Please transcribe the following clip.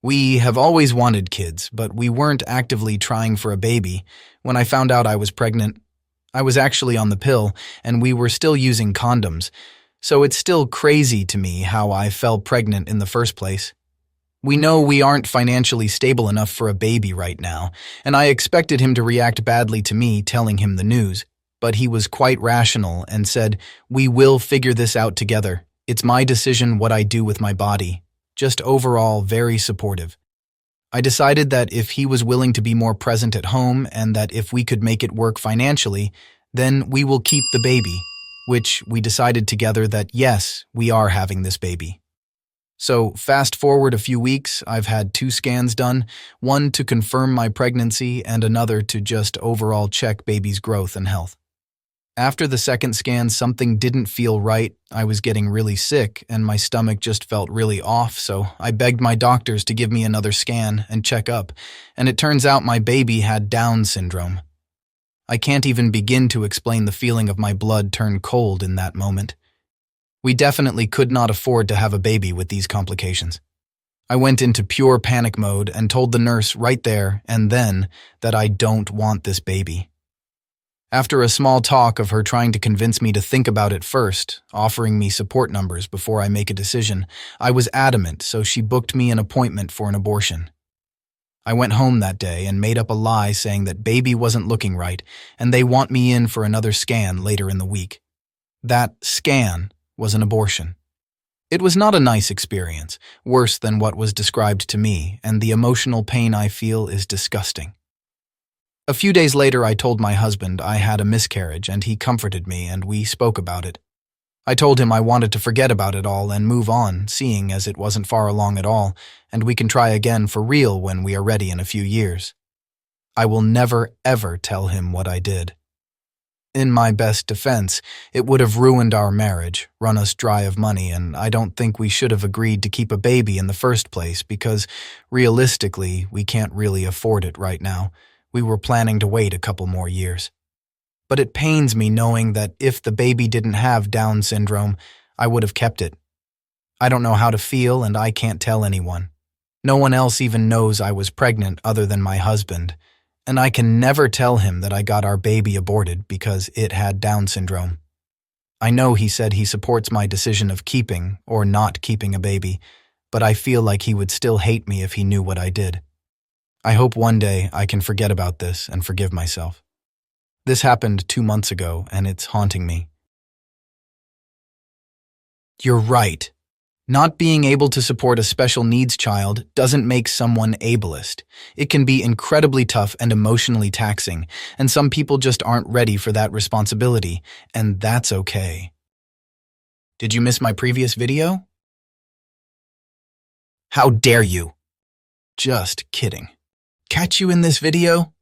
We have always wanted kids, but we weren't actively trying for a baby. When I found out I was pregnant, I was actually on the pill, and we were still using condoms, so it's still crazy to me how I fell pregnant in the first place. We know we aren't financially stable enough for a baby right now, and I expected him to react badly to me telling him the news, but he was quite rational and said, "We will figure this out together. It's my decision what I do with my body." Just overall very supportive. I decided that if he was willing to be more present at home and that if we could make it work financially, then we will keep the baby, which we decided together that yes, we are having this baby. So fast forward a few weeks, I've had 2 scans done, one to confirm my pregnancy and another to just overall check baby's growth and health. After the second scan, something didn't feel right. I was getting really sick and my stomach just felt really off, so I begged my doctors to give me another scan and check up, and it turns out my baby had Down syndrome. I can't even begin to explain the feeling of my blood turn cold in that moment. We definitely could not afford to have a baby with these complications. I went into pure panic mode and told the nurse right there and then that I don't want this baby. After a small talk of her trying to convince me to think about it first, offering me support numbers before I make a decision, I was adamant, so she booked me an appointment for an abortion. I went home that day and made up a lie saying that baby wasn't looking right and they want me in for another scan later in the week. That scan was an abortion. It was not a nice experience, worse than what was described to me, and the emotional pain I feel is disgusting. A few days later, I told my husband I had a miscarriage, and he comforted me, and we spoke about it. I told him I wanted to forget about it all and move on, seeing as it wasn't far along at all, and we can try again for real when we are ready in a few years. I will never, ever tell him what I did. In my best defense, it would have ruined our marriage, run us dry of money, and I don't think we should have agreed to keep a baby in the first place because, realistically, we can't really afford it right now. We were planning to wait a couple more years. But it pains me knowing that if the baby didn't have Down syndrome, I would have kept it. I don't know how to feel and I can't tell anyone. No one else even knows I was pregnant other than my husband, and I can never tell him that I got our baby aborted because it had Down syndrome. I know he said he supports my decision of keeping or not keeping a baby, but I feel like he would still hate me if he knew what I did. I hope one day I can forget about this and forgive myself. This happened 2 months ago, and it's haunting me. You're right. Not being able to support a special needs child doesn't make someone ableist. It can be incredibly tough and emotionally taxing, and some people just aren't ready for that responsibility, and that's okay. Did you miss my previous video? How dare you? Just kidding. Catch you in this video?